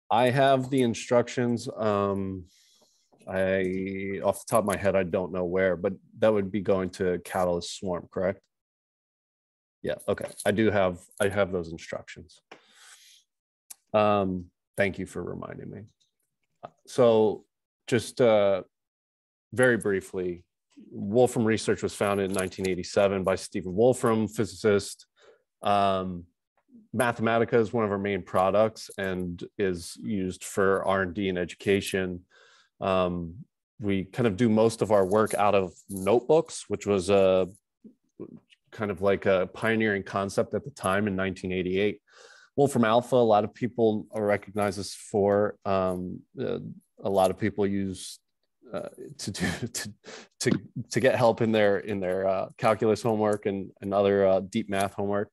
I have the instructions. I off the top of my head, I don't know where, but that would be going to Catalyst Swarm, correct? Yeah. Okay. I have those instructions. Thank you for reminding me. So just very briefly, Wolfram Research was founded in 1987 by Stephen Wolfram, physicist. Mathematica is one of our main products and is used for R&D and education. We kind of do most of our work out of notebooks, which was a kind of like a pioneering concept at the time in 1988. Wolfram Alpha, a lot of people recognize this for. A lot of people use to get help in their calculus homework and other deep math homework.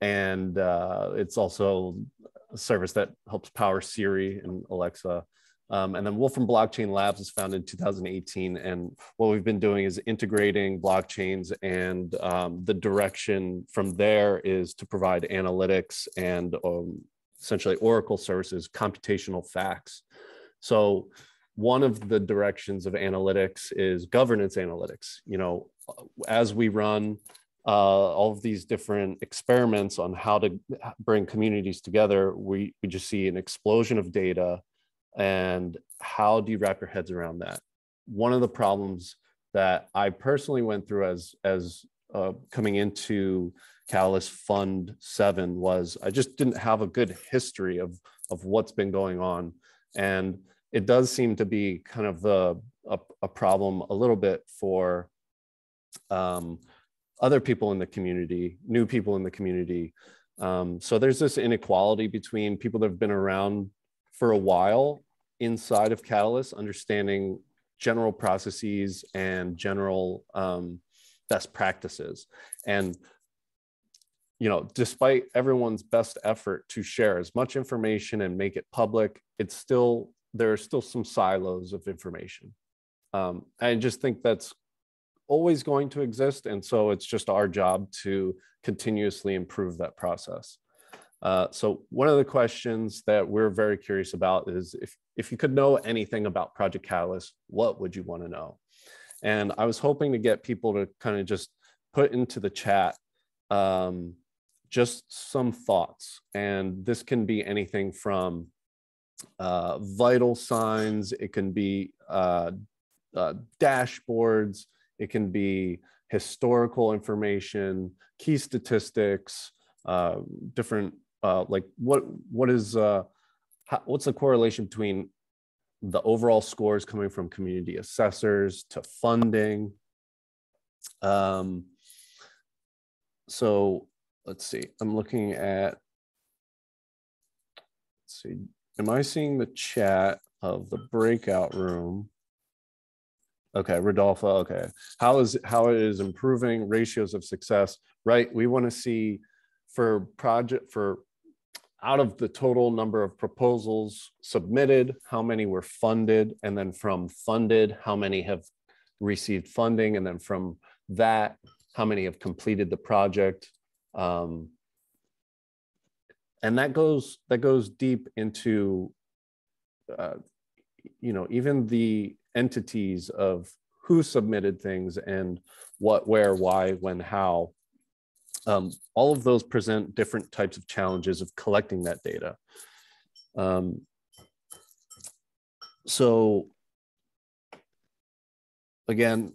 It's also a service that helps power Siri and Alexa. And then Wolfram Blockchain Labs was founded in 2018. And what we've been doing is integrating blockchains, and the direction from there is to provide analytics and essentially Oracle services, computational facts. So one of the directions of analytics is governance analytics. You know, as we run all of these different experiments on how to bring communities together, we just see an explosion of data. And how do you wrap your heads around that? One of the problems that I personally went through as coming into Catalyst Fund 7 was I just didn't have a good history of what's been going on. And it does seem to be kind of a problem a little bit for other people in the community, new people in the community. So there's this inequality between people that have been around for a while inside of Catalyst, understanding general processes and general best practices. And, you know, despite everyone's best effort to share as much information and make it public, there are still some silos of information. I just think that's always going to exist. And so it's just our job to continuously improve that process. So one of the questions that we're very curious about is if you could know anything about Project Catalyst, what would you want to know? And I was hoping to get people to kind of just put into the chat just some thoughts. And this can be anything from vital signs, it can be dashboards, it can be historical information, key statistics, different like what's the correlation between the overall scores coming from community assessors to funding. So let's see, I'm looking at, let's see, am I seeing the chat of the breakout room? Okay, Rodolfo, okay. How it is improving ratios of success, right? We want to see for out of the total number of proposals submitted, how many were funded, and then from funded, how many have received funding, and then from that, how many have completed the project. And that goes deep into, you know, even the entities of who submitted things and what, where, why, when, how. All of those present different types of challenges of collecting that data. So again,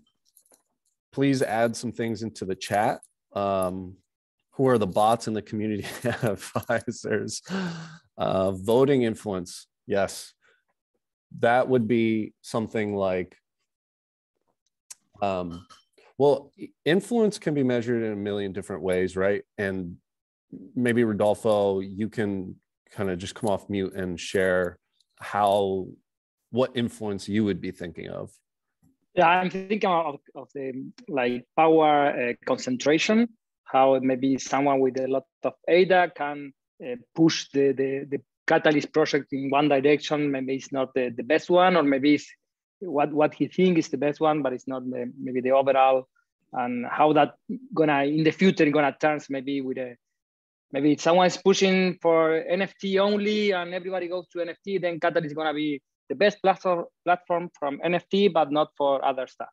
please add some things into the chat. Who are the bots in the community advisors? Voting influence, yes. That would be something like, well, influence can be measured in a million different ways, right? And maybe Rodolfo, you can kind of just come off mute and share what influence you would be thinking of. Yeah, I'm thinking of the like power concentration, how maybe someone with a lot of ADA can push the Catalyst project in one direction. Maybe it's not the best one, or maybe it's what he thinks is the best one, but it's not maybe the overall, and how that gonna in the future gonna turn maybe with maybe if someone is pushing for NFT only and everybody goes to NFT, then Catalyst is going to be the best platform from NFT, but not for other stuff.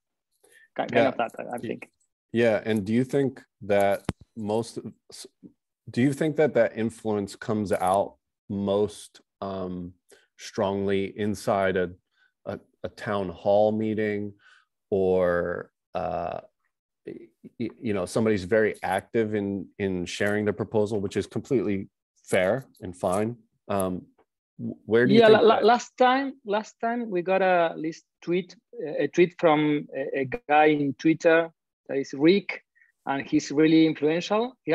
Kind of that, I think. Yeah, and do you think that that influence comes out most strongly inside a town hall meeting, or somebody's very active in sharing their proposal, which is completely fair and fine? Where do you think last time we got a tweet from a guy in Twitter that is Rick, and he's really influential. He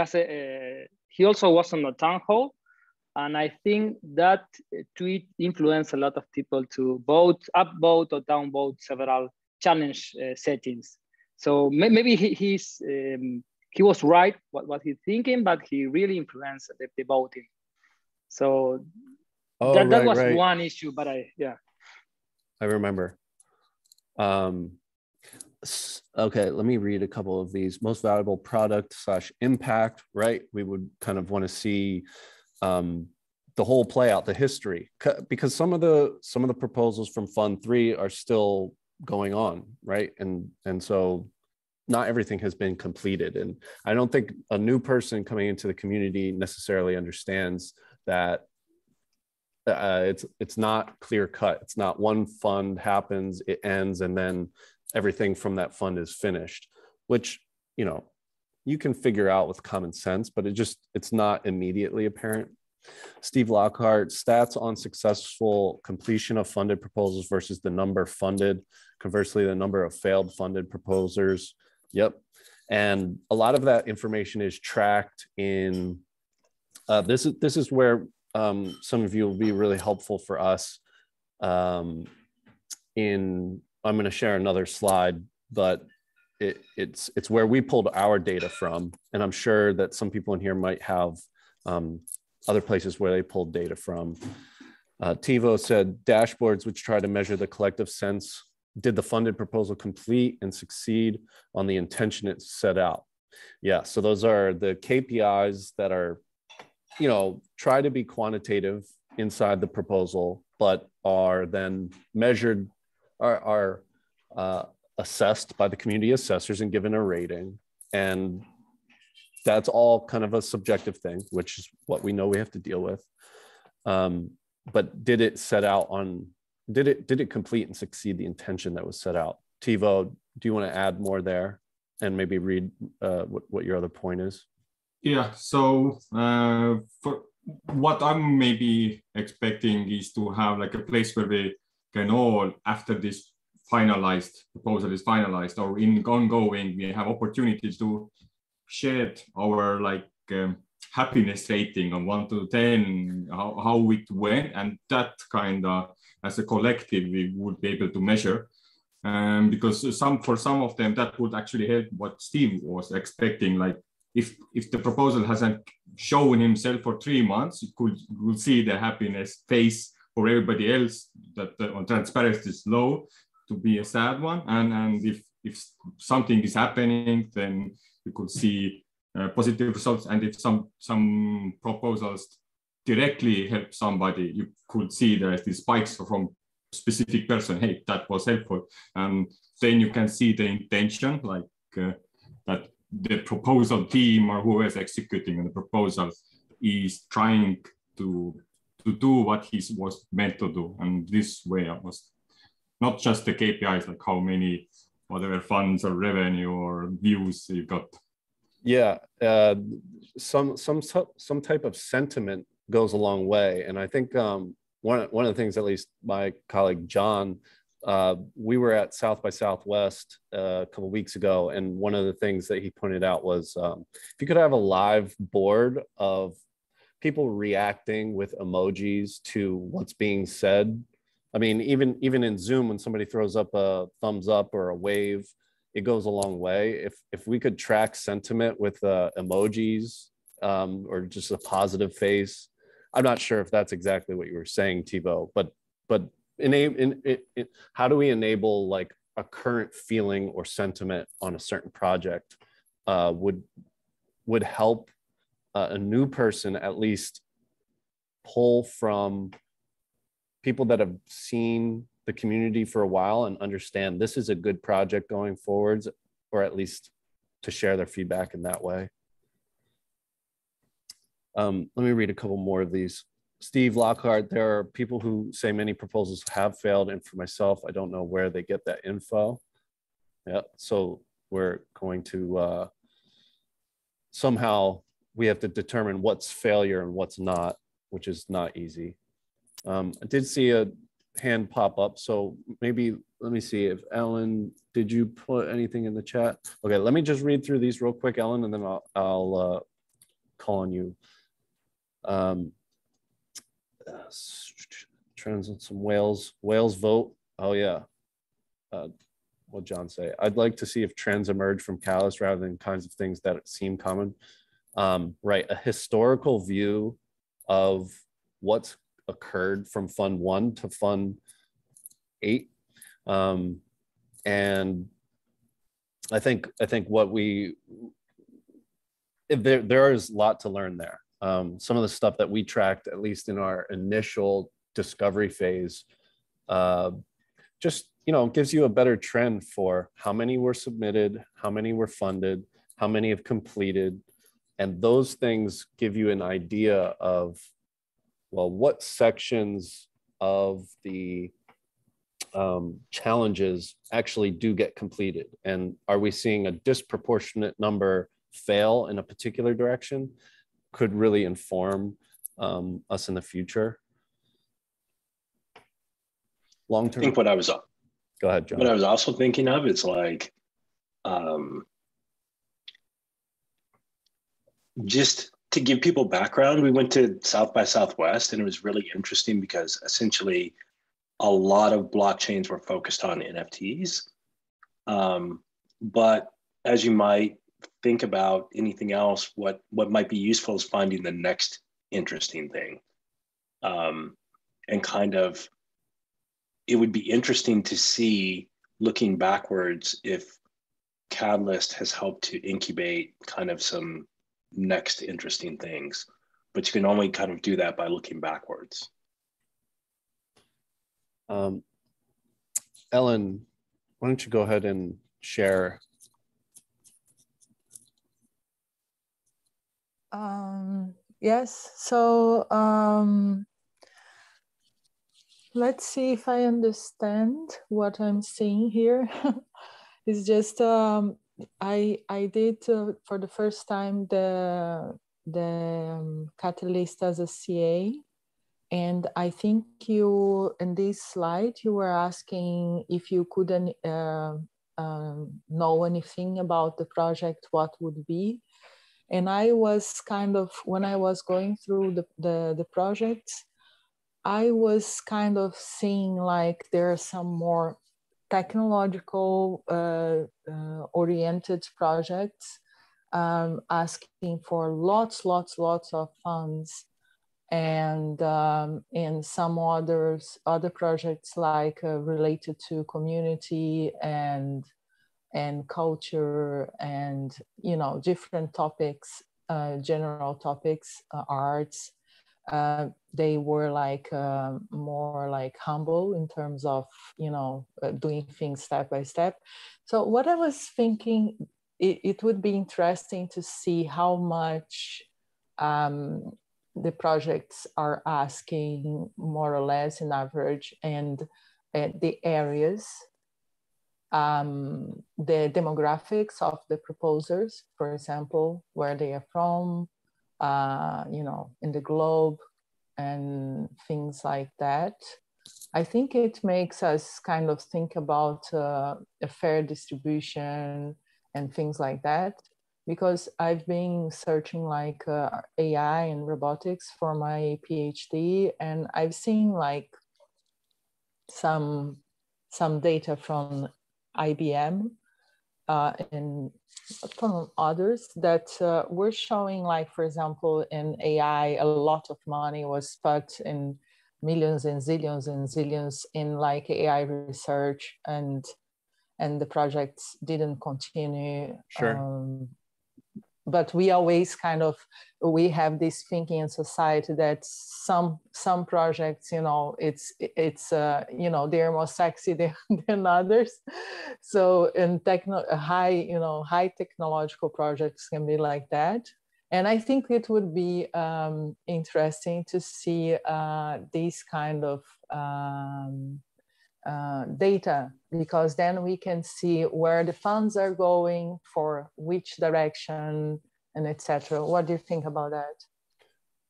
also was on the town hall, and I think that tweet influenced a lot of people to upvote or downvote several challenge settings. So maybe he was right what he's thinking, but he really influenced the voting. So that was one issue, but I remember. Okay, let me read a couple of these. Most valuable product / impact, right? We would kind of want to see the whole play out, the history, because some of the proposals from Fund 3 are still going on, right? And so not everything has been completed. And I don't think a new person coming into the community necessarily understands that it's not clear cut. It's not one fund happens, it ends, and then everything from that fund is finished, which, you can figure out with common sense, but it's not immediately apparent. Steve Lockhart, stats on successful completion of funded proposals versus the number funded, conversely, the number of failed funded proposers. Yep. And a lot of that information is tracked in, this is where some of you will be really helpful for us. I'm going to share another slide, but it's where we pulled our data from. And I'm sure that some people in here might have other places where they pulled data from. Tivo said dashboards which try to measure the collective sense. Did the funded proposal complete and succeed on the intention it set out? Yeah, so those are the KPIs that are, try to be quantitative inside the proposal, but are then measured, are assessed by the community assessors and given a rating. And that's all kind of a subjective thing, which is what we know we have to deal with. But did it set out on, did it complete and succeed the intention that was set out? Tivo, do you want to add more there and maybe read what your other point is? Yeah, so for what I'm maybe expecting is to have like a place where we can all, after this proposal is finalized or in ongoing, we have opportunities to share our happiness rating on 1 to 10, how it went, and that kind of as a collective we would be able to measure. Because for some of them that would actually help what Steve was expecting. Like if the proposal hasn't shown himself for 3 months, you could see the happiness face for everybody else that on transparency is low to be a sad one. And if something is happening, then you could see positive results. And if some proposals directly help somebody, you could see there's these spikes from specific person, hey, that was helpful. And then you can see the intention, that the proposal team or who is executing the proposal is trying to do what he was meant to do. And this way it was not just the KPIs, like how many whatever funds or revenue or views you got. Yeah, some type of sentiment goes a long way. And I think one of the things, at least my colleague John, we were at South by Southwest a couple of weeks ago, and one of the things that he pointed out was if you could have a live board of people reacting with emojis to what's being said. I mean, even in Zoom, when somebody throws up a thumbs up or a wave, it goes a long way. If we could track sentiment with emojis or just a positive face. I'm not sure if that's exactly what you were saying, Tivo, but how do we enable like a current feeling or sentiment on a certain project would help a new person at least pull from people that have seen the community for a while and understand this is a good project going forwards, or at least to share their feedback in that way. Let me read a couple more of these. Steve Lockhart, there are people who say many proposals have failed, and for myself, I don't know where they get that info. Yeah, so we're going to somehow we have to determine what's failure and what's not, which is not easy. I did see a hand pop up, so maybe let me see if Ellen, did you put anything in the chat? Okay, let me just read through these real quick, Ellen, and then I'll call on you. Trends on some whales vote. Oh yeah. What John say? I'd like to see if trends emerge from callous rather than kinds of things that seem common. Right, a historical view of what's occurred from Fund 1 to Fund 8, and I think what there is a lot to learn there. Some of the stuff that we tracked, at least in our initial discovery phase, just gives you a better trend for how many were submitted, how many were funded, how many have completed, and those things give you an idea of, well, what sections of the challenges actually do get completed, and are we seeing a disproportionate number fail in a particular direction? Could really inform us in the future. Long term. I think what I was Go ahead, John. What I was also thinking of is like just to give people background, we went to South by Southwest, and it was really interesting because essentially a lot of blockchains were focused on NFTs. But as you might think about anything else, what might be useful is finding the next interesting thing. And kind of, it would be interesting to see, looking backwards, if Catalyst has helped to incubate kind of some next interesting things, but you can only kind of do that by looking backwards. Ellen, why don't you go ahead and share? Yes, so let's see if I understand what I'm seeing here. It's just I did for the first time the Catalyst as a CA, and I think you, in this slide, you were asking if you couldn't know anything about the project, what would be. And I was kind of, when I was going through the projects, I was kind of seeing like there are some more technological oriented projects asking for lots of funds, and some other projects like related to community and culture and different topics, general topics, arts. They were like more like humble in terms of doing things step by step. So what I was thinking, it would be interesting to see how much the projects are asking, more or less in average, and the areas, the demographics of the proposers, for example, where they are from, in the globe, and things like that. I think it makes us kind of think about a fair distribution and things like that, because I've been searching like AI and robotics for my PhD, and I've seen like some data from IBM and from others that were showing, like, for example, in AI, a lot of money was put in, millions and zillions in like AI research, and the projects didn't continue. Sure. but we always kind of, we have this thinking in society that some projects, you know, it's you know, they're more sexy than others. So in high technological projects can be like that. And I think it would be interesting to see these kind of data, because then we can see where the funds are going, for which direction, and etc. What do you think about that?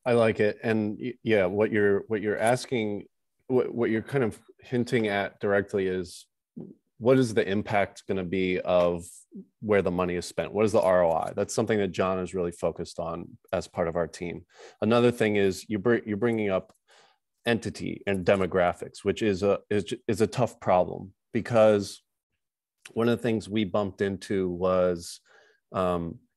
I like it. And yeah, what you're asking, what you're kind of hinting at directly is, what is the impact going to be of where the money is spent? What is the ROI? That's something that John is really focused on as part of our team. Another thing is you're bringing up entity and demographics, which is a tough problem, because one of the things we bumped into was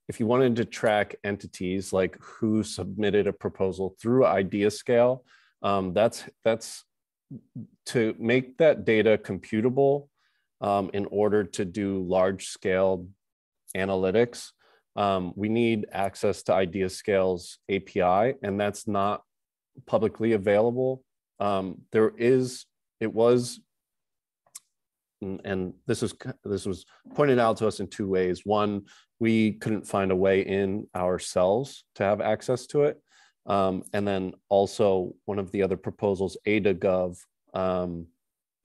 if you wanted to track entities, like who submitted a proposal through IdeaScale, that's to make that data computable in order to do large scale analytics. We need access to IdeaScale's API, and that's not publicly available. It was, and this was pointed out to us in two ways. One, we couldn't find a way in ourselves to have access to it. And then also one of the other proposals, AdaGov,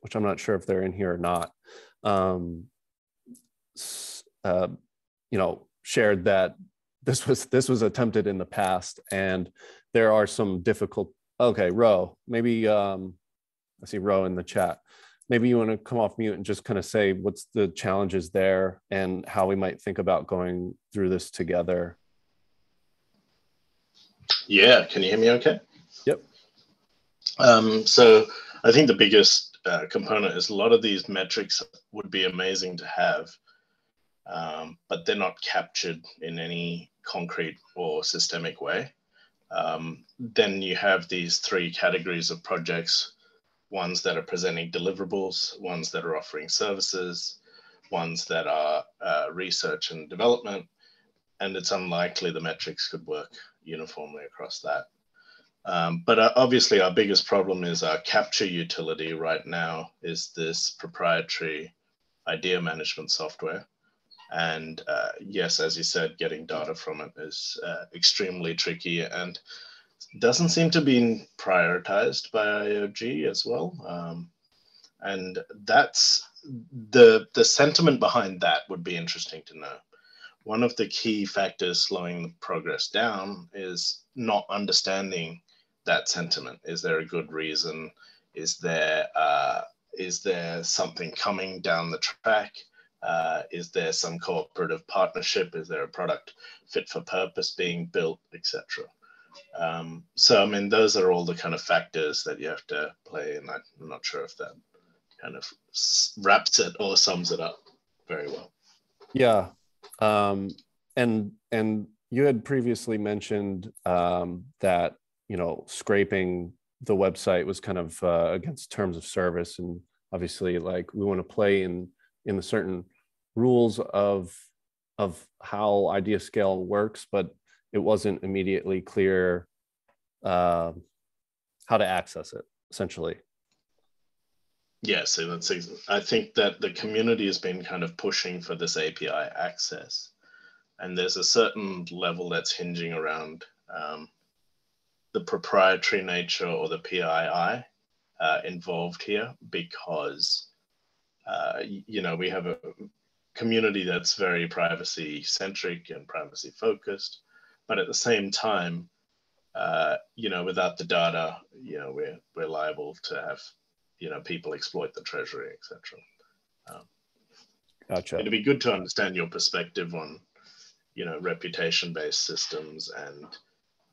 which I'm not sure if they're in here or not, you know, shared that this was attempted in the past, and there are some difficult. Okay, Ro, maybe I see Ro in the chat. Maybe you want to come off mute and just kind of say what's the challenges there and how we might think about going through this together. Yeah, can you hear me okay? Yep. So I think the biggest component is a lot of these metrics would be amazing to have, but they're not captured in any concrete or systemic way. Then you have these three categories of projects: ones that are presenting deliverables, ones that are offering services, ones that are research and development, and it's unlikely the metrics could work uniformly across that. But obviously our biggest problem is our capture utility right now is this proprietary idea management software. And yes, as you said, getting data from it is extremely tricky and doesn't seem to be prioritized by IOG as well. And that's the sentiment behind that would be interesting to know. One of the key factors slowing the progress down is not understanding that sentiment. Is there a good reason? Is there something coming down the track? Is there some cooperative partnership? Is there a product fit for purpose being built, etc.? So, I mean, those are all the kind of factors that you have to play in. I'm not sure if that kind of wraps it or sums it up very well. Yeah. And you had previously mentioned that, you know, scraping the website was kind of against terms of service. And obviously, like, we want to play in the certain rules of how IdeaScale works, but it wasn't immediately clear how to access it, essentially. Yeah, so I think that the community has been kind of pushing for this API access, and there's a certain level that's hinging around the proprietary nature or the PII involved here, because you know, we have a community that's very privacy centric and privacy focused, but at the same time, you know, without the data, you know, we're liable to have, you know, people exploit the treasury, etc. Gotcha. It'd be good to understand your perspective on, you know, reputation-based systems, and,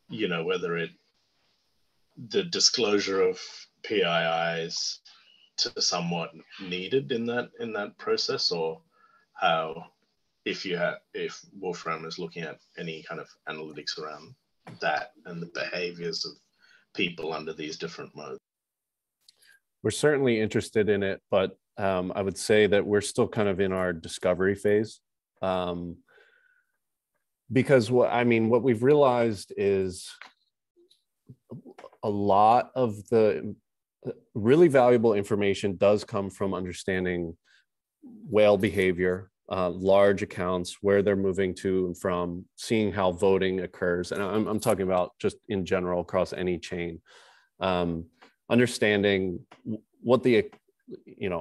you know, whether the disclosure of PIIs to somewhat needed in that process, or how, if Wolfram is looking at any kind of analytics around that and the behaviors of people under these different modes. We're certainly interested in it, but I would say that we're still kind of in our discovery phase. because what we've realized is a lot of the really valuable information does come from understanding whale behavior, large accounts, where they're moving to and from, seeing how voting occurs. And I'm talking about just in general across any chain. Understanding what the,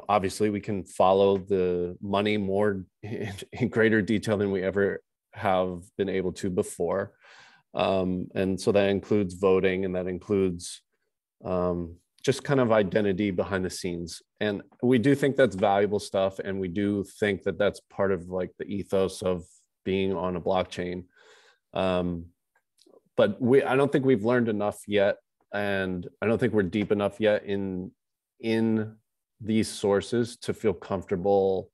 obviously we can follow the money more in greater detail than we ever have been able to before. And so that includes voting, and that includes just kind of identity behind the scenes. And we do think that's valuable stuff. And we do think that that's part of like the ethos of being on a blockchain. But I don't think we've learned enough yet. And I don't think we're deep enough yet in these sources to feel comfortable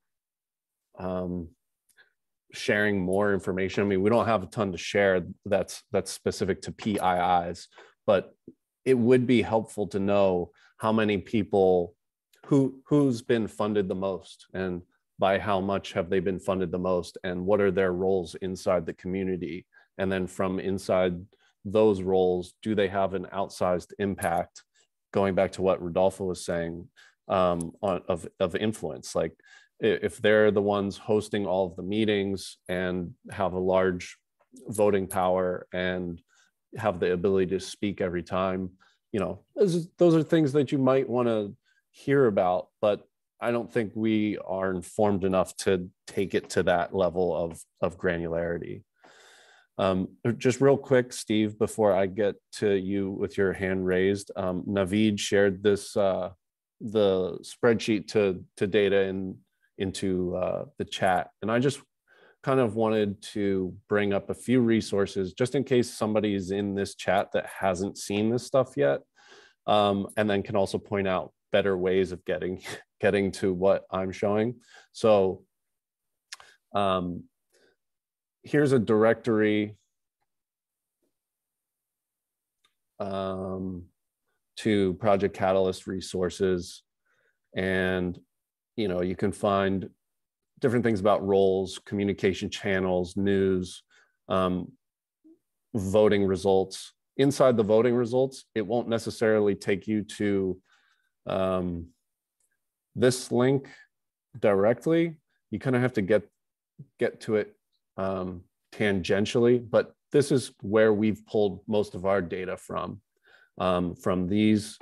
sharing more information. I mean, we don't have a ton to share that's specific to PIIs, but it would be helpful to know how many people, who's been funded the most, and by how much have they been funded the most, and what are their roles inside the community. And then from inside those roles, do they have an outsized impact, going back to what Rodolfo was saying, of influence? Like if they're the ones hosting all of the meetings and have a large voting power and have the ability to speak every time, those are things that you might want to hear about, but I don't think we are informed enough to take it to that level of granularity. Just real quick, Steve, before I get to you with your hand raised, Naveed shared this, the spreadsheet to data into the chat. And I just kind of wanted to bring up a few resources just in case somebody's in this chat that hasn't seen this stuff yet, and then can also point out better ways of getting to what I'm showing. So here's a directory to Project Catalyst resources, and you can find different things about roles, communication channels, news, voting results. Inside the voting results, it won't necessarily take you to this link directly. You kind of have to get to it tangentially, but this is where we've pulled most of our data from these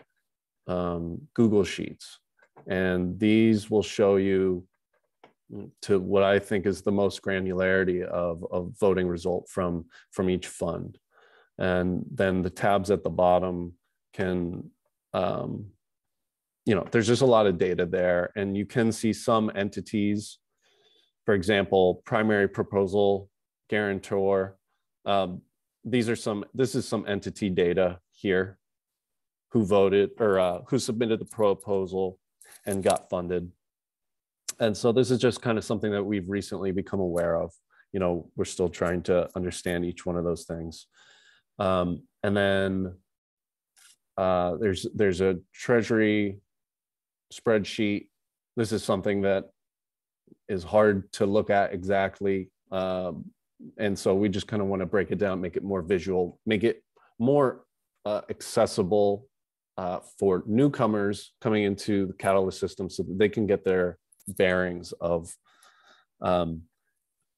Google Sheets. And these will show you to what I think is the most granularity of voting result from each fund. And then the tabs at the bottom can, there's just a lot of data there, and you can see some entities, for example, primary proposal, guarantor. This is some entity data here, who voted or who submitted the proposal and got funded. And so this is just kind of something that we've recently become aware of. We're still trying to understand each one of those things. And then there's a Treasury Spreadsheet. This is something that is hard to look at exactly. And so we just kind of want to break it down, make it more visual, make it more accessible for newcomers coming into the Catalyst system, so that they can get their bearings of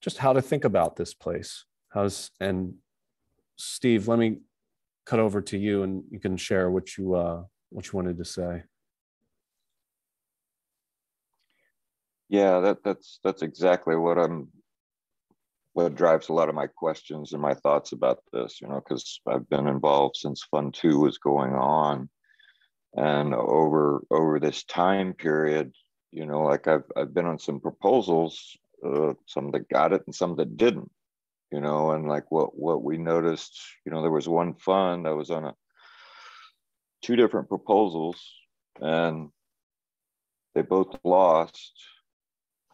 just how to think about this place. And Steve, let me cut over to you, and you can share what you wanted to say. Yeah, that's exactly what drives a lot of my questions and my thoughts about this, because I've been involved since Fund 2 was going on. And over this time period, like I've been on some proposals, some that got it and some that didn't, and like what we noticed, there was one fund that was on two different proposals, and they both lost.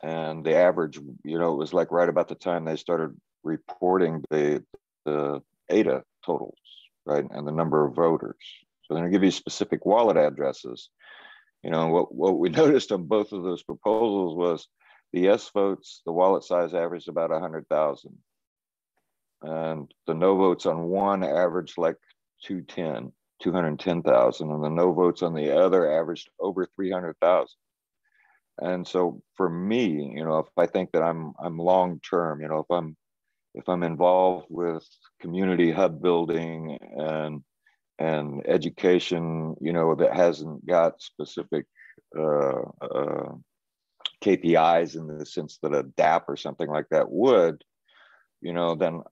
And the average, it was like right about the time they started reporting the ADA totals, right, and the number of voters. So they're going to give you specific wallet addresses. What we noticed on both of those proposals was the yes votes, the wallet size averaged about 100,000. and the no votes on one averaged like 210,000, and the no votes on the other averaged over 300,000. And so for me, you know, if I think that I'm long term, you know, if I'm involved with community hub building and education, you know, that hasn't got specific KPIs in the sense that a DAP or something like that would, you know, then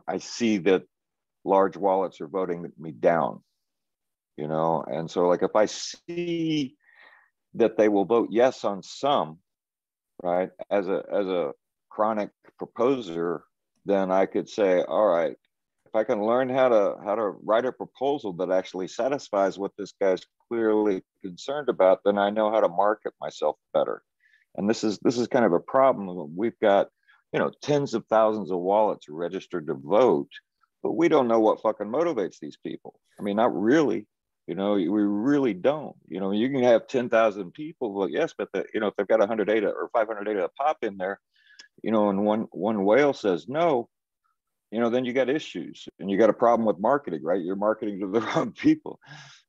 I see that large wallets are voting me down, you know. And so like if I see that they will vote yes on some, right, as a chronic proposer, then I could say, all right, if I can learn how to write a proposal that actually satisfies what this guy's clearly concerned about, then I know how to market myself better. And this is kind of a problem. We've got, you know, tens of thousands of wallets registered to vote, but we don't know what fucking motivates these people. I mean, not really. You know, we really don't. You know, you can have 10,000 people. Well, yes, but you know, if they've got 100 data or 500 data pop in there, you know, and one whale says no, you know, then you got issues and you got a problem with marketing, right? You're marketing to the wrong people,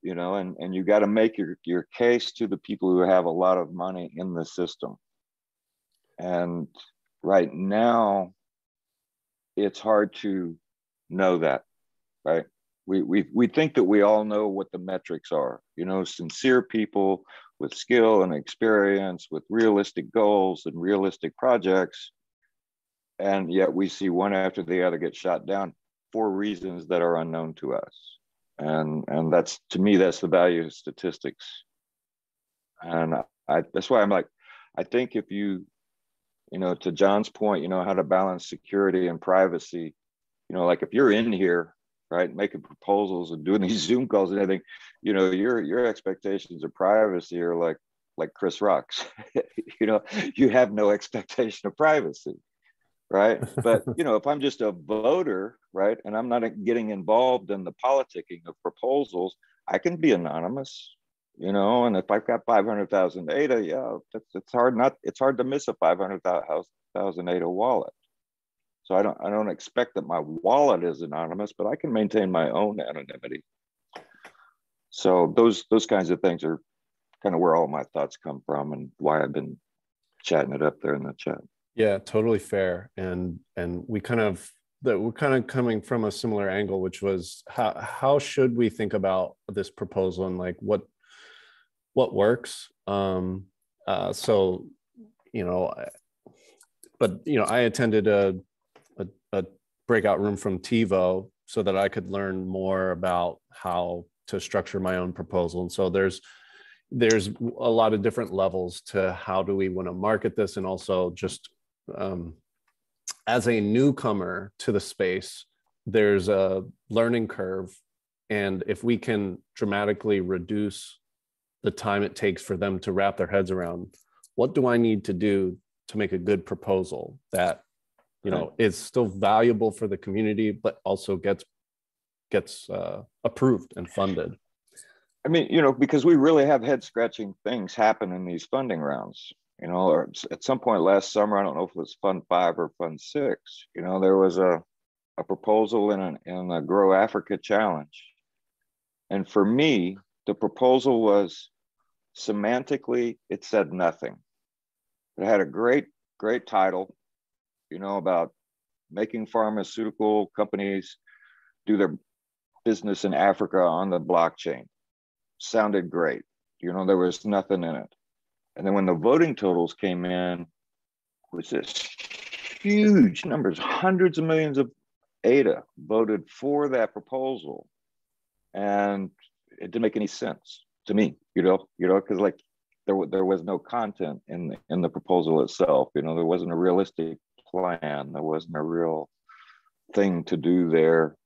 you know, and you got to make your case to the people who have a lot of money in the system. And right now, it's hard to know that, right? We think that we all know what the metrics are, you know, sincere people with skill and experience, with realistic goals and realistic projects. And yet we see one after the other get shot down for reasons that are unknown to us. And that's, to me, that's the value of statistics. And that's why I'm like, I think if you know, to John's point, you know, how to balance security and privacy, you know, like if you're in here, right, making proposals and doing these Zoom calls and everything, you know, your expectations of privacy are like Chris Rock's. You know, you have no expectation of privacy, right? But, you know, if I'm just a voter, right, and I'm not getting involved in the politicking of proposals, I can be anonymous, you know. And if I've got 500,000 data, yeah, it's hard to miss a 500,000 data wallet. So I don't expect that my wallet is anonymous, but I can maintain my own anonymity. So those kinds of things are kind of where all my thoughts come from and why I've been chatting it up there in the chat. Yeah, totally fair. And we're kind of coming from a similar angle, which was how should we think about this proposal and like what works? So, you know, but you know, I attended a breakout room from TiVo so that I could learn more about how to structure my own proposal. And so there's a lot of different levels to how do we want to market this, and also just as a newcomer to the space, there's a learning curve, and if we can dramatically reduce the time it takes for them to wrap their heads around what do I need to do to make a good proposal that, you know, is still valuable for the community, but also gets approved and funded. I mean, you know, because we really have head scratching things happen in these funding rounds, you know, or at some point last summer, I don't know if it was Fund 5 or Fund 6, you know, there was a proposal in a Grow Africa Challenge. And for me, the proposal was semantically, it said nothing. It had a great title, you know, about making pharmaceutical companies do their business in Africa on the blockchain. Sounded great. You know, there was nothing in it. And then when the voting totals came in, was this huge numbers, hundreds of millions of ADA voted for that proposal. And it didn't make any sense to me, you know, because like there was no content in the proposal itself. You know, there wasn't a realistic plan. There wasn't a real thing to do there.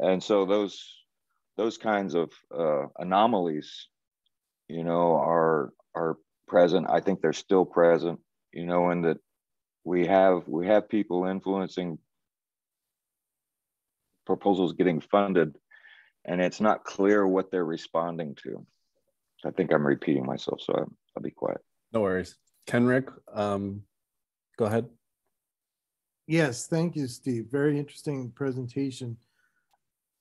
And so those kinds of anomalies, you know, are present. I think they're still present, you know, and that we have people influencing proposals getting funded, and it's not clear what they're responding to. I think I'm repeating myself, so I'll be quiet. No worries. Kenrick, go ahead. Yes, thank you, Steve. Very interesting presentation.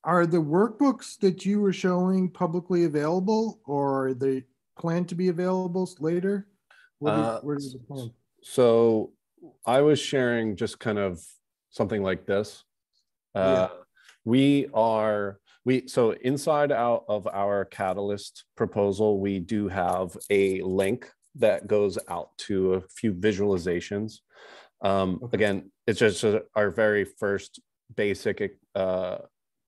Are the workbooks that you were showing publicly available, or are they planned to be available later? Where is the plan? So I was sharing just kind of something like this. So inside out of our Catalyst proposal, we do have a link that goes out to a few visualizations. Again, it's just our very first basic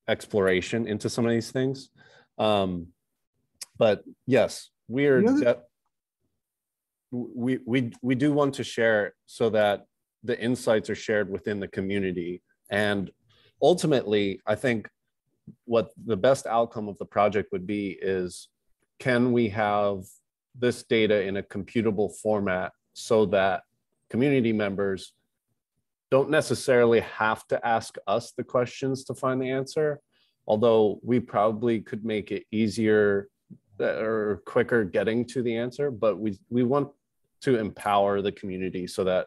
exploration into some of these things. But yes, we do want to share it so that the insights are shared within the community. And ultimately, I think what the best outcome of the project would be is, can we have this data in a computable format so that community members don't necessarily have to ask us the questions to find the answer, although we probably could make it easier or quicker getting to the answer, but we want to empower the community so that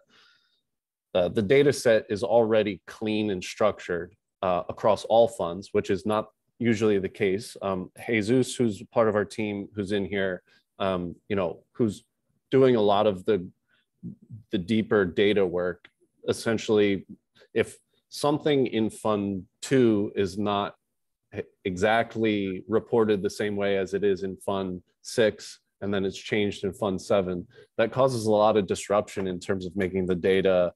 the data set is already clean and structured across all funds, which is not usually the case. Jesus, who's part of our team, who's in here, who's doing a lot of the deeper data work. Essentially, if something in Fund 2 is not exactly reported the same way as it is in Fund 6, and then it's changed in Fund 7, that causes a lot of disruption in terms of making the data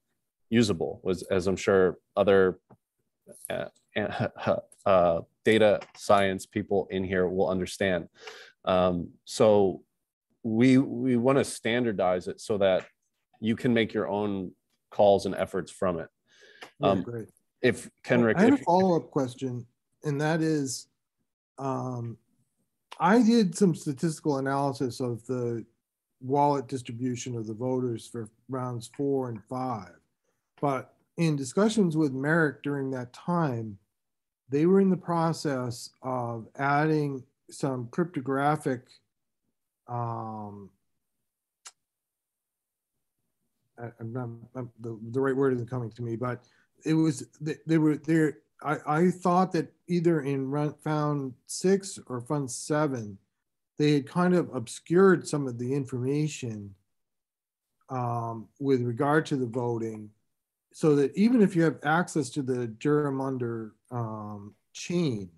usable, as I'm sure other data science people in here will understand. So we want to standardize it so that you can make your own calls and efforts from it. Great. If Kenrick, I have a follow-up question, and that is, I did some statistical analysis of the wallet distribution of the voters for rounds 4 and 5, but in discussions with Merrick during that time, they were in the process of adding some cryptographic the right word isn't coming to me, but it was, they were there. I thought that either in Fund 6 or Fund 7, they had kind of obscured some of the information with regard to the voting, so that even if you have access to the Juramunder chain,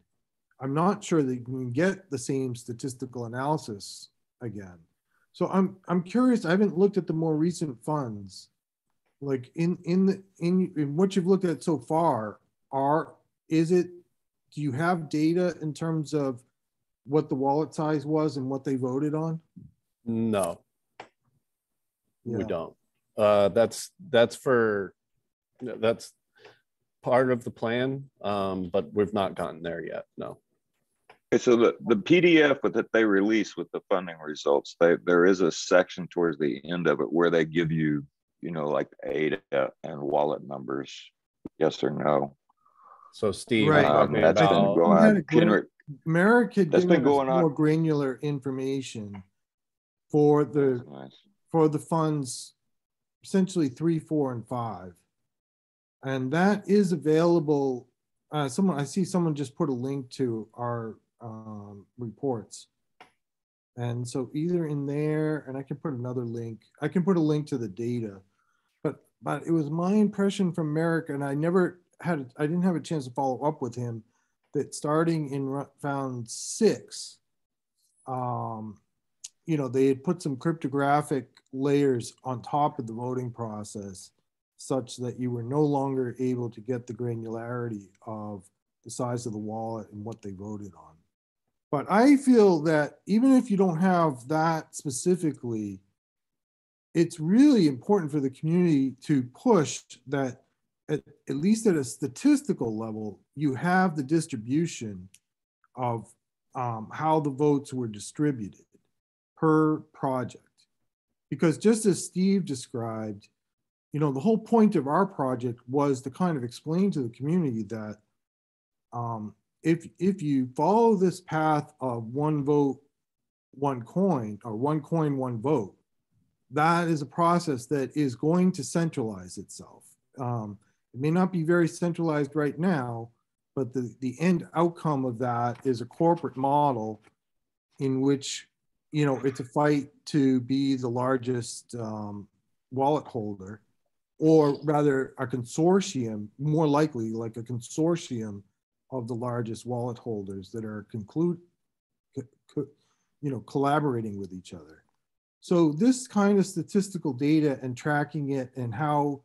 I'm not sure that you can get the same statistical analysis again. So I'm curious. I haven't looked at the more recent funds. Like in what you've looked at so far, do you have data in terms of what the wallet size was and what they voted on? No, we don't. That's part of the plan, but we've not gotten there yet. No. Okay, so the PDF that they release with the funding results, there is a section towards the end of it where they give you, like ADA and wallet numbers, yes or no. So Steve, right. That's been going on. Merrick had given us more granular information for the funds, essentially 3, 4, and 5, and that is available. I see someone just put a link to our reports, and so either in there, and I can put another link. I can put a link to the data, but it was my impression from Merrick, and I didn't have a chance to follow up with him, that starting in Fund 6, they had put some cryptographic layers on top of the voting process, such that you were no longer able to get the granularity of the size of the wallet and what they voted on. But I feel that even if you don't have that specifically, it's really important for the community to push that, at least at a statistical level, you have the distribution of how the votes were distributed per project. Because just as Steve described, the whole point of our project was to kind of explain to the community that if you follow this path of one vote, one coin, or one coin, one vote, that is a process that is going to centralize itself. It may not be very centralized right now, but the end outcome of that is a corporate model in which, you know, it's a fight to be the largest wallet holder, or rather a consortium, more likely like a consortium of the largest wallet holders that are collaborating with each other. So this kind of statistical data and tracking it and how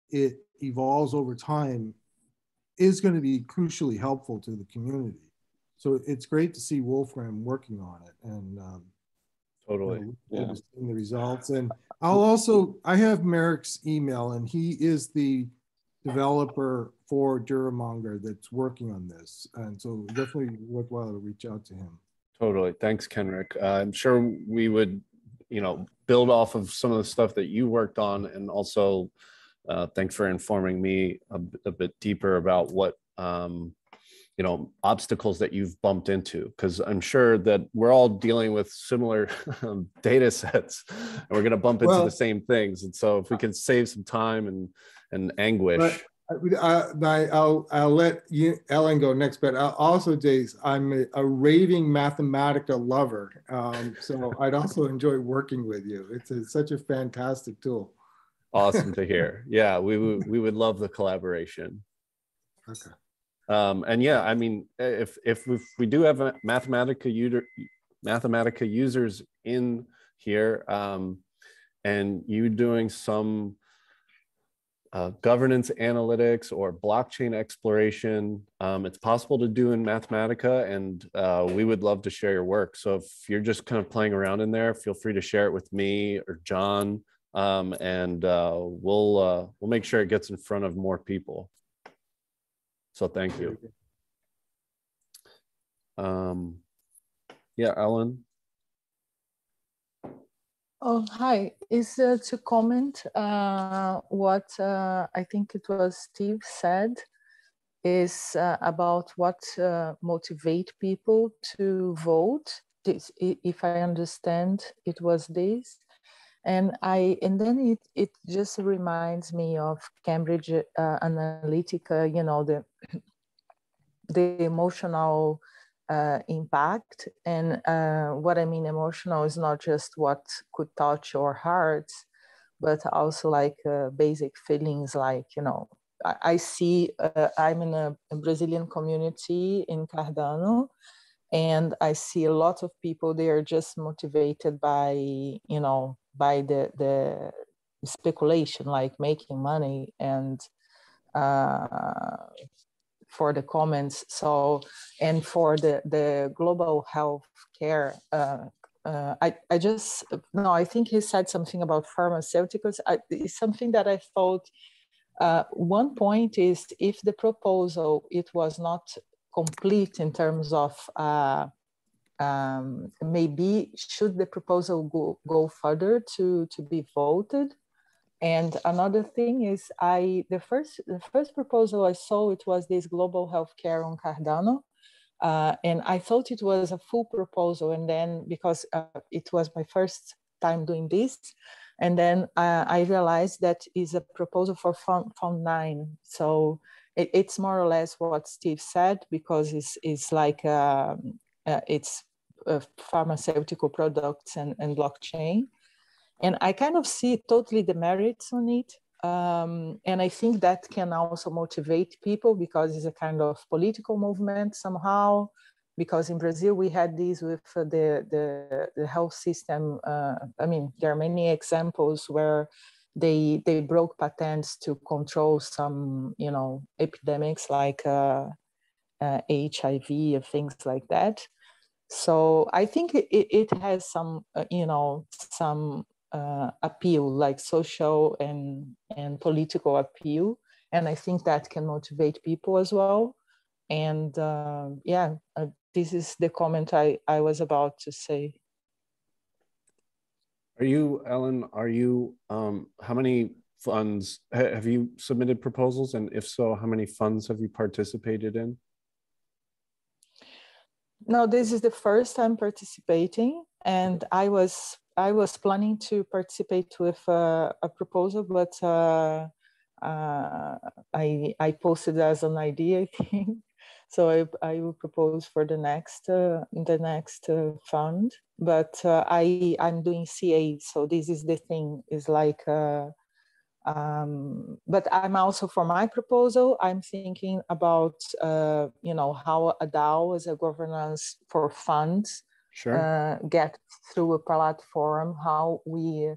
it evolves over time is going to be crucially helpful to the community. So it's great to see Wolfram working on it, and Totally. seeing the results. And I have Merrick's email, and he is the developer for Duramonger that's working on this. And so definitely worthwhile to reach out to him. Totally. Thanks, Kenrick. I'm sure we would, build off of some of the stuff that you worked on, and also thanks for informing me a bit deeper about what, obstacles that you've bumped into, because I'm sure that we're all dealing with similar data sets, and we're going to bump into the same things. And so if we can save some time and anguish. I'll let Ellen go next, but also, Jace, I'm a raving Mathematica lover. So I'd also enjoy working with you. It's such a fantastic tool. Awesome to hear. Yeah, we would love the collaboration. Okay. And yeah, I mean, if we do have a Mathematica users in here, and you doing some governance analytics or blockchain exploration, it's possible to do in Mathematica, and we would love to share your work. So if you're just kind of playing around in there, feel free to share it with me or John, and we'll make sure it gets in front of more people. So thank you. Yeah, Ellen. Oh, hi. Is to comment what I think it was Steve said is about what motivate people to vote. This, if I understand, it was this. And then it just reminds me of Cambridge Analytica, the emotional impact. And what I mean emotional is not just what could touch your hearts, but also like basic feelings, like, I see, I'm in a Brazilian community in Cardano, and I see a lot of people, they are just motivated by, by the speculation, like making money, and for the comments. So, and for the global health care, I think he said something about pharmaceuticals. It's something that I thought, one point is, if the proposal, it was not complete in terms of maybe should the proposal go further to be voted. And another thing is, the first proposal I saw, it was this global healthcare on Cardano, and I thought it was a full proposal. And then, because it was my first time doing this, and then I realized that is a proposal for Fund 9. So it's more or less what Steve said, because it's like it's pharmaceutical products and blockchain. And I kind of see totally the merits on it. And I think that can also motivate people, because it's a kind of political movement somehow. Because in Brazil, we had this with the health system. I mean, there are many examples where they broke patents to control some, epidemics like HIV and things like that. So I think it has some, some appeal, like social and political appeal. And I think that can motivate people as well. And this is the comment I was about to say. Are you, Ellen, how many funds, have you submitted proposals? And if so, how many funds have you participated in? No, this is the first time participating. And I was planning to participate with a proposal, but I posted as an idea, I think. So I will propose for the next fund. But I'm doing CA, so this is the thing. Is like, but I'm also, for my proposal, I'm thinking about how a DAO as a governance for funds get through a platform, how we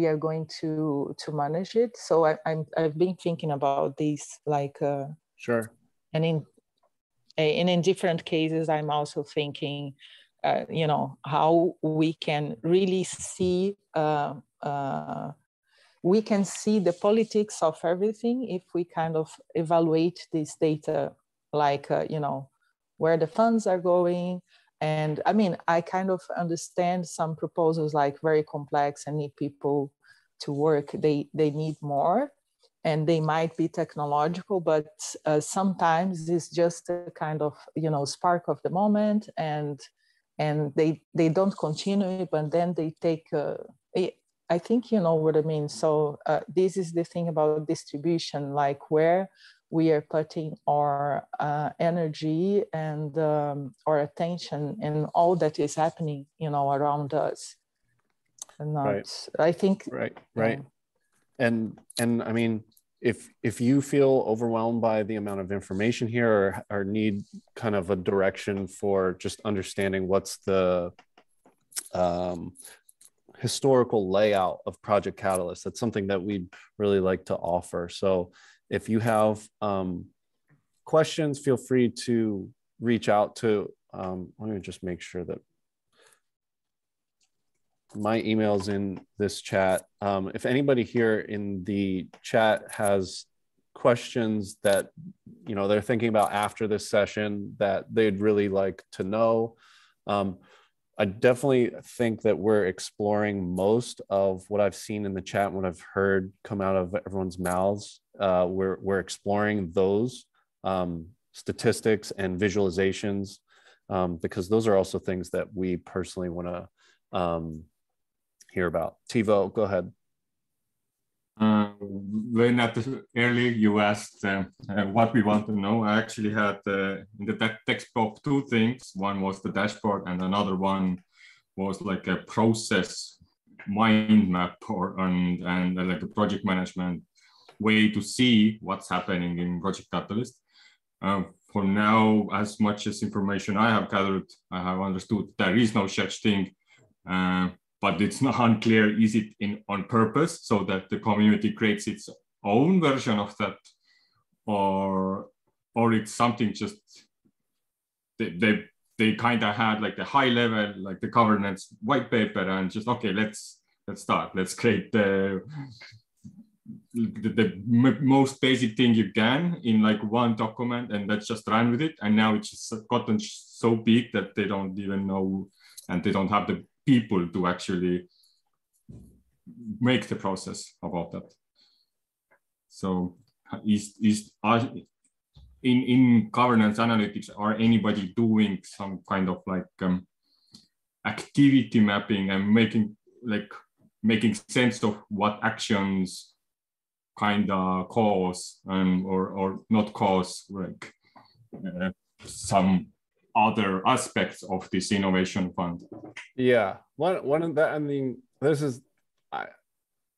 are going to manage it. So I've been thinking about this, like and in different cases, I'm also thinking, how we can really see the politics of everything if we kind of evaluate this data, like where the funds are going. And I mean, I kind of understand some proposals like very complex and need people to work. They need more, and they might be technological, but sometimes it's just a kind of spark of the moment, and they don't continue, but then they take. I think you know what I mean. So this is the thing about distribution, like where we are putting our energy and our attention and all that is happening, around us. And not, I think. Right. And I mean, if you feel overwhelmed by the amount of information here, or need kind of a direction for just understanding what's the historical layout of Project Catalyst, that's something that we'd really like to offer. So if you have questions, feel free to reach out to, let me just make sure that my email's in this chat. If anybody here in the chat has questions that they're thinking about after this session that they'd really like to know, I definitely think that we're exploring most of what I've seen in the chat and what I've heard come out of everyone's mouths. We're exploring those statistics and visualizations, because those are also things that we personally want to hear about. Tivo, go ahead. When at the early you asked what we want to know, I actually had in the text box two things. One was the dashboard, and another one was like a process mind map and like a project management way to see what's happening in Project Catalyst. For now, as much as information I have gathered, I have understood there is no such thing. But it's not unclear, is it on purpose so that the community creates its own version of that, or it's something just they kind of had like the high level, like the governance white paper, and just, okay, let's start, let's create the most basic thing you can in like one document, and let's just run with it. And now it's just gotten so big that they don't even know, and they don't have the people to actually make the process about that. So in governance analytics, are anybody doing some kind of like activity mapping and making sense of what actions kind of cause or not cause like some other aspects of this innovation fund? Yeah, one of that, I mean,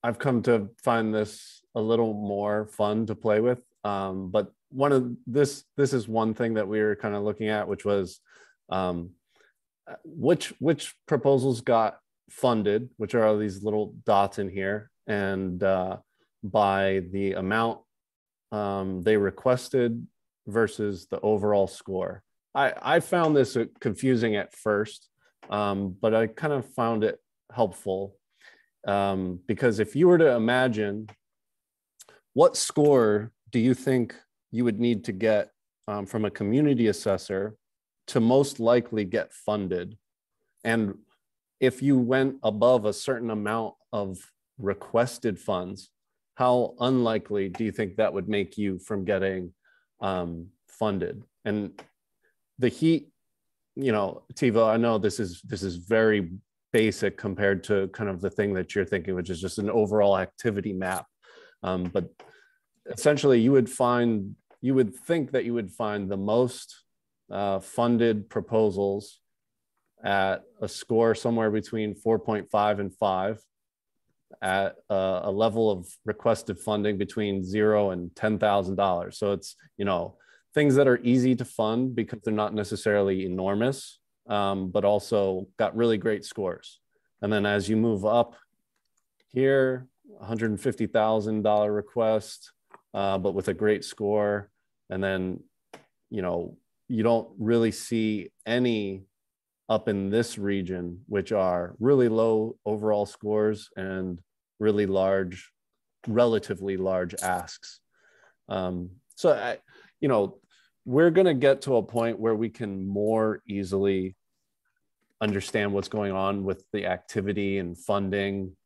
I've come to find this a little more fun to play with, but this is one thing that we were kind of looking at, which was which proposals got funded, which are all these little dots in here, and by the amount they requested versus the overall score. I found this confusing at first, but I kind of found it helpful, because if you were to imagine, what score do you think you would need to get from a community assessor to most likely get funded? And if you went above a certain amount of requested funds, how unlikely do you think that would make you from getting funded? And the heat, Tivo, I know this is very basic compared to kind of the thing that you're thinking, which is just an overall activity map. But essentially you would think that you would find the most funded proposals at a score somewhere between 4.5 and 5, at a level of requested funding between $0 and $10,000. So it's, you know, things that are easy to fund because they're not necessarily enormous, but also got really great scores. And then as you move up here, $150,000 request, but with a great score. And then, you know, you don't really see any up in this region, which are really low overall scores and really large, relatively large asks. So, you know, we're going to get to a point where we can more easily understand what's going on with the activity and funding.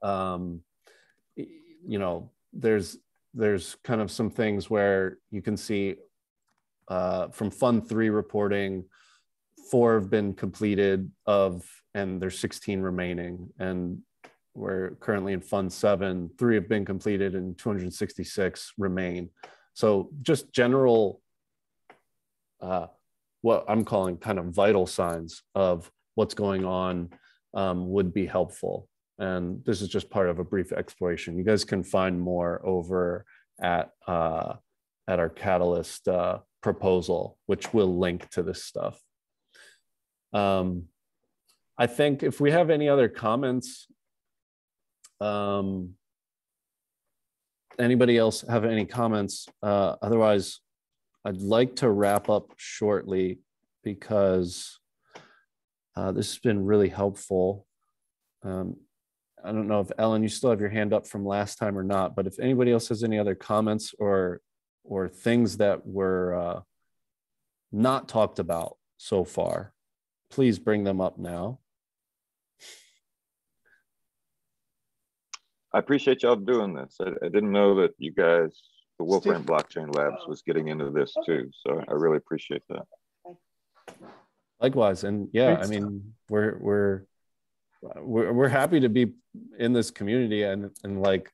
You know, there's kind of some things where you can see from Fund 3 reporting, 4 have been completed and there's 16 remaining. And we're currently in Fund 7, 3 have been completed and 266 remain. So just general, what I'm calling kind of vital signs of what's going on would be helpful. And this is just part of a brief exploration. You guys can find more over at our Catalyst proposal, which will link to this stuff. I think if we have any other comments, anybody else have any comments? Otherwise, I'd like to wrap up shortly because this has been really helpful. I don't know if Ellen, you still have your hand up from last time or not, but if anybody else has any other comments or things that were not talked about so far, please bring them up now. I appreciate y'all doing this. I didn't know that you guys, the Wolfram Blockchain Labs, was getting into this too. So I really appreciate that. Likewise, and yeah, I mean, we're happy to be in this community, and like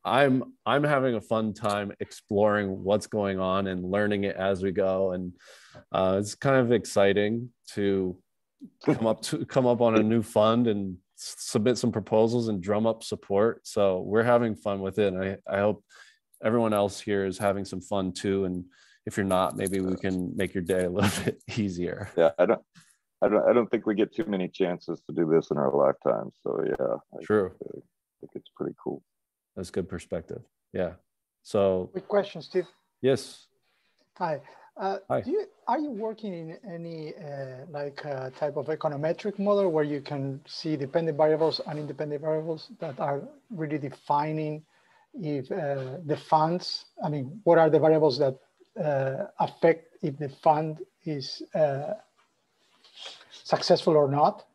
I'm having a fun time exploring what's going on and learning it as we go, and it's kind of exciting to come up on a new fund and submit some proposals and drum up support. So we're having fun with it, and I hope everyone else here is having some fun too. And if you're not, maybe we can make your day a little bit easier. Yeah, I don't think we get too many chances to do this in our lifetime. So yeah, True. I think it's pretty cool. That's good perspective. Yeah. So quick question, Steve. Yes. Hi. Hi. Are you working in any type of econometric model where you can see dependent variables and independent variables that are really defining if the funds, I mean, what are the variables that affect if the fund is successful or not?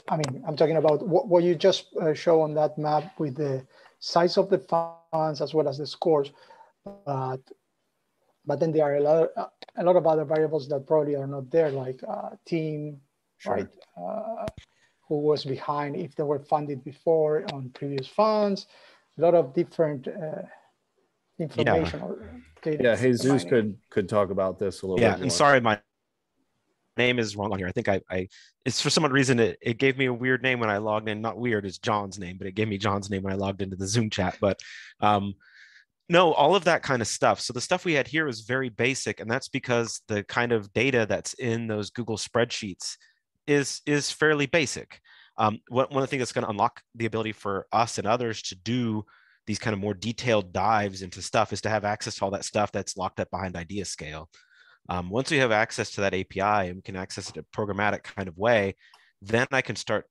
I mean, I'm talking about what you just show on that map with the size of the funds as well as the scores, but then there are a lot of other variables that probably are not there, like team, Sure. right? Who was behind, if they were funded before on previous funds, a lot of different information. Yeah, Jesus could talk about this a little bit more. And sorry, my name is wrong on here. I think it's for some reason it gave me a weird name when I logged in. Not weird, it's John's name, but it gave me John's name when I logged into the Zoom chat. But no, all of that kind of stuff. So the stuff we had here is very basic, and that's because the kind of data that's in those Google spreadsheets is fairly basic. One of the things that's going to unlock the ability for us and others to do these kind of more detailed dives into stuff is to have access to all that stuff that's locked up behind idea scale. Once we have access to that API and we can access it in a programmatic kind of way, then I can start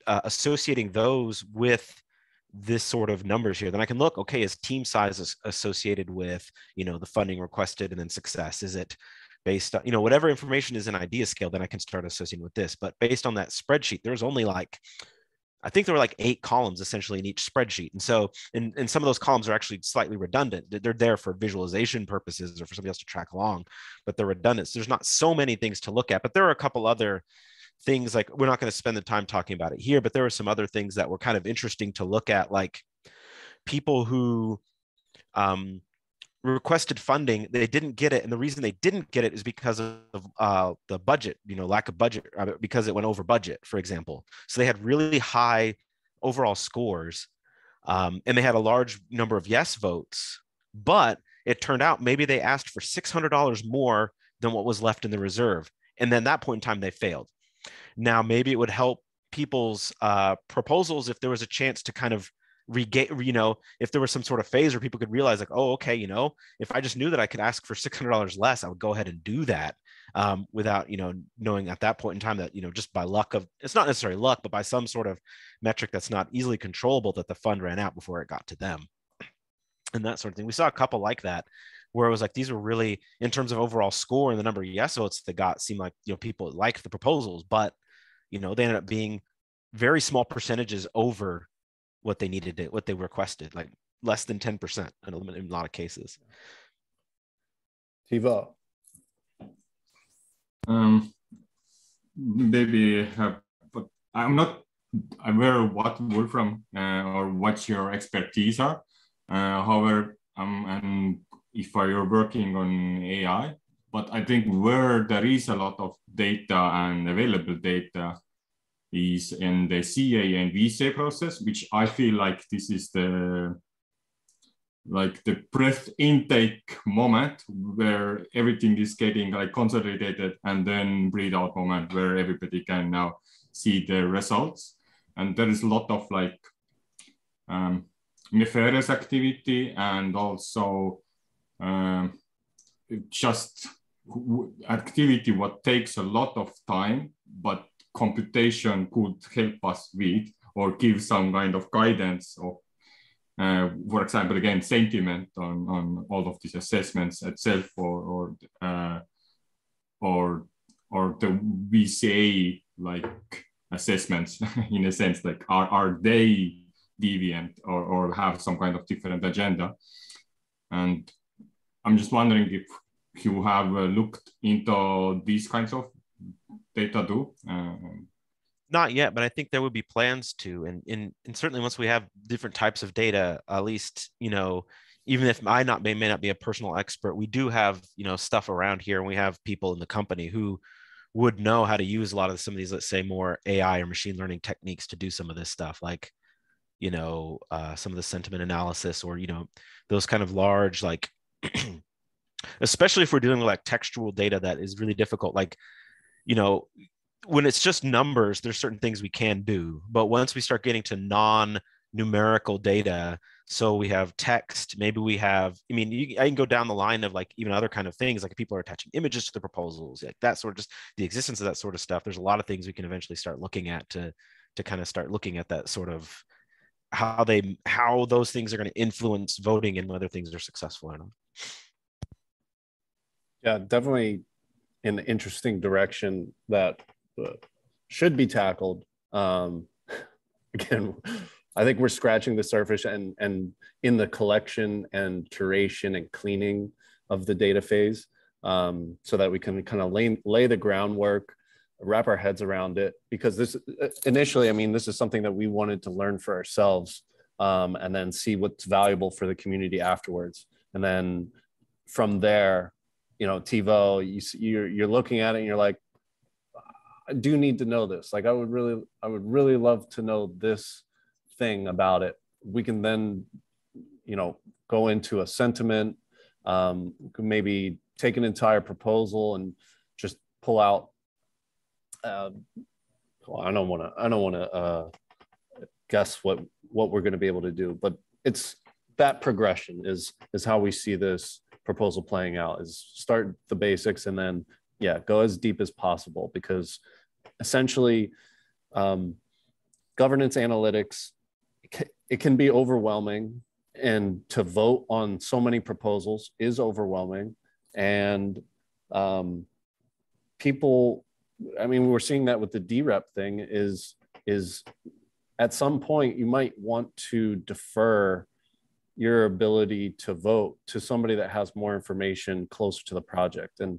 associating those with this sort of numbers here. Then I can look, okay, is team size associated with, the funding requested and then success? Is it based on, whatever information is in idea scale, then I can start associating with this. But based on that spreadsheet, there's only I think there were 8 columns essentially in each spreadsheet. And so, and some of those columns are actually slightly redundant. They're there for visualization purposes or for somebody else to track along, but they're redundant. So there's not so many things to look at, but there are a couple other things, like we're not going to spend the time talking about it here, but there were some other things that were kind of interesting to look at, like people who requested funding. They didn't get it, and the reason they didn't get it is because of the budget, lack of budget, because it went over budget, for example. So they had really high overall scores, and they had a large number of yes votes, but it turned out maybe they asked for $600 more than what was left in the reserve, and then at that point in time they failed. Now maybe it would help people's proposals if there was a chance to kind of regain, if there was some sort of phase where people could realize like, oh, okay, if I just knew that I could ask for $600 less, I would go ahead and do that, without, knowing at that point in time that, just by luck of, it's not necessarily luck, but by some sort of metric that's not easily controllable, that the fund ran out before it got to them and that sort of thing. We saw a couple like that, where it was like, these were really, in terms of overall score and the number of yes votes they got, seemed like, people liked the proposals, but, they ended up being very small percentages over what they needed, what they requested, like less than 10% in a lot of cases. Tivo. Maybe, but I'm not aware of what Wolfram or what your expertise are. However, and if you're working on AI, but I think where there is a lot of data and available data is in the CA and VCA process, which I feel like this is the breath intake moment where everything is getting like consolidated, and then breathe out moment where everybody can now see the results. And there is a lot of like nefarious activity, and also just activity what takes a lot of time, but computation could help us with or give some kind of guidance of, for example, again, sentiment on all of these assessments itself, or the VCA like assessments in a sense, like are they deviant or have some kind of different agenda? And I'm just wondering if you have looked into these kinds of data too. Not yet, but I think there would be plans to, and certainly once we have different types of data, at least, even if I may not be a personal expert, we do have, stuff around here, and we have people in the company who would know how to use a lot of some of these, let's say, more AI or machine learning techniques to do some of this stuff, like, some of the sentiment analysis, or, those kind of large, like, especially if we're dealing with like textual data that is really difficult, like, when it's just numbers, there's certain things we can do. But once we start getting to non-numerical data, so we have text, maybe we have, I can go down the line of like even other kind of things, like if people are attaching images to the proposals, like that sort of, just the existence of that sort of stuff. There's a lot of things we can eventually start looking at to kind of start looking at that sort of how those things are going to influence voting and whether things are successful or not. Yeah, definitely an interesting direction that should be tackled. Again, I think we're scratching the surface, and in the collection and curation and cleaning of the data phase, so that we can kind of lay the groundwork, wrap our heads around it. Because this initially, this is something that we wanted to learn for ourselves, and then see what's valuable for the community afterwards. And then from there, Tivo, you're looking at it and you're like, I do need to know this. Like, I would really love to know this thing about it. We can then, go into a sentiment, maybe take an entire proposal and just pull out. I don't want to guess what we're going to be able to do, but it's that progression is how we see this proposal playing out. Is start the basics and then go as deep as possible, because essentially governance analytics, it can be overwhelming, and to vote on so many proposals is overwhelming. And people, we're seeing that with the DREP thing, is at some point you might want to defer your ability to vote to somebody that has more information closer to the project. And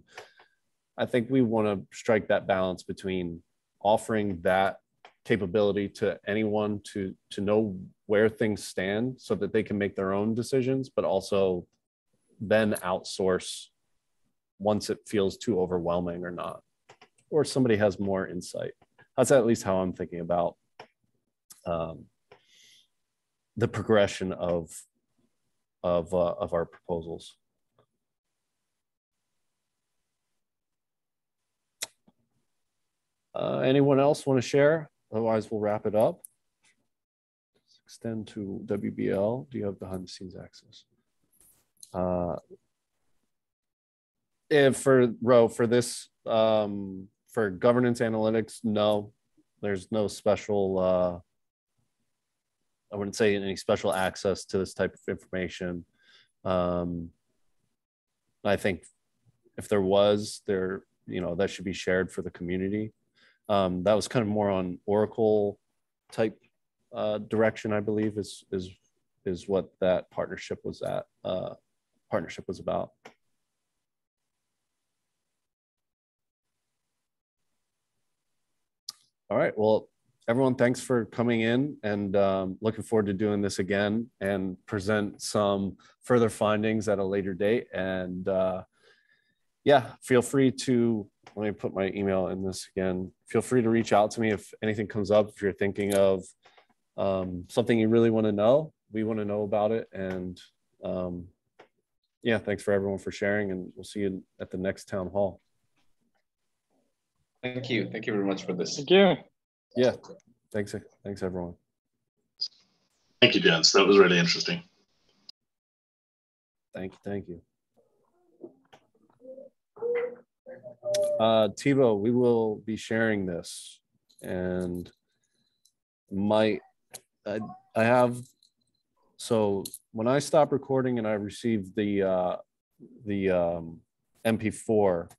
I think we want to strike that balance between offering that capability to anyone to know where things stand so that they can make their own decisions, but also then outsource once it feels too overwhelming or not, or somebody has more insight. That's at least how I'm thinking about the progression of our proposals. Anyone else want to share? Otherwise, we'll wrap it up. Extend to WBL. Do you have behind the scenes access? If for this, for governance analytics, no, there's no special, I wouldn't say any special access to this type of information. I think if there was, that should be shared for the community. That was kind of more on Oracle type direction, I believe, is what that partnership was about. All right, well, everyone, thanks for coming in, and looking forward to doing this again and present some further findings at a later date. And yeah, feel free to, let me put my email in this again. Feel free to reach out to me if anything comes up, if you're thinking of something you really want to know. We want to know about it. And yeah, thanks for everyone for sharing, and we'll see you at the next town hall. Thank you. Thank you very much for this. Thank you. Yeah, thanks everyone. Thank you, gents. That was really interesting. Thank you. Thibaut, we will be sharing this, and so when I stop recording and I receive the MP4,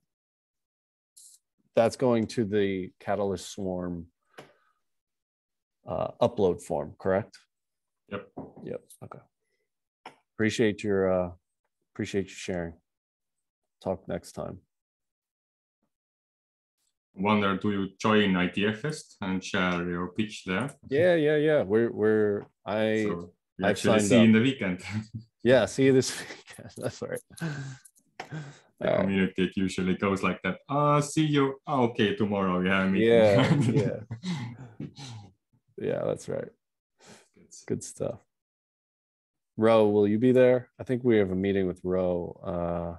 that's going to the Catalyst Swarm upload form, correct? Yep. Okay. Appreciate your sharing. Talk next time. Wonder, do you join ITFest and share your pitch there? Yeah. So you I've actually signed see up. in the weekend. Yeah, see you this weekend. That's right. The community usually goes like that. See you. Oh, okay, tomorrow. Yeah, that's right. Good stuff. Ro, will you be there? I think we have a meeting with Ro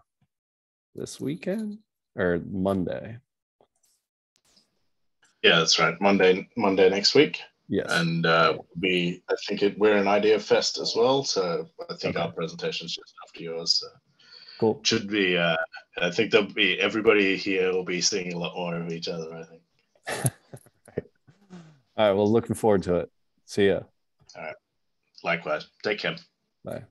this weekend or Monday. Yeah, that's right. Monday next week. Yes. And we're an Idea Fest as well. So I think our presentation is just after yours. So cool. Should be. I think everybody here will be seeing a lot more of each other, I think. Right. All right. Well, looking forward to it. See ya. All right. Likewise. Take care. Bye.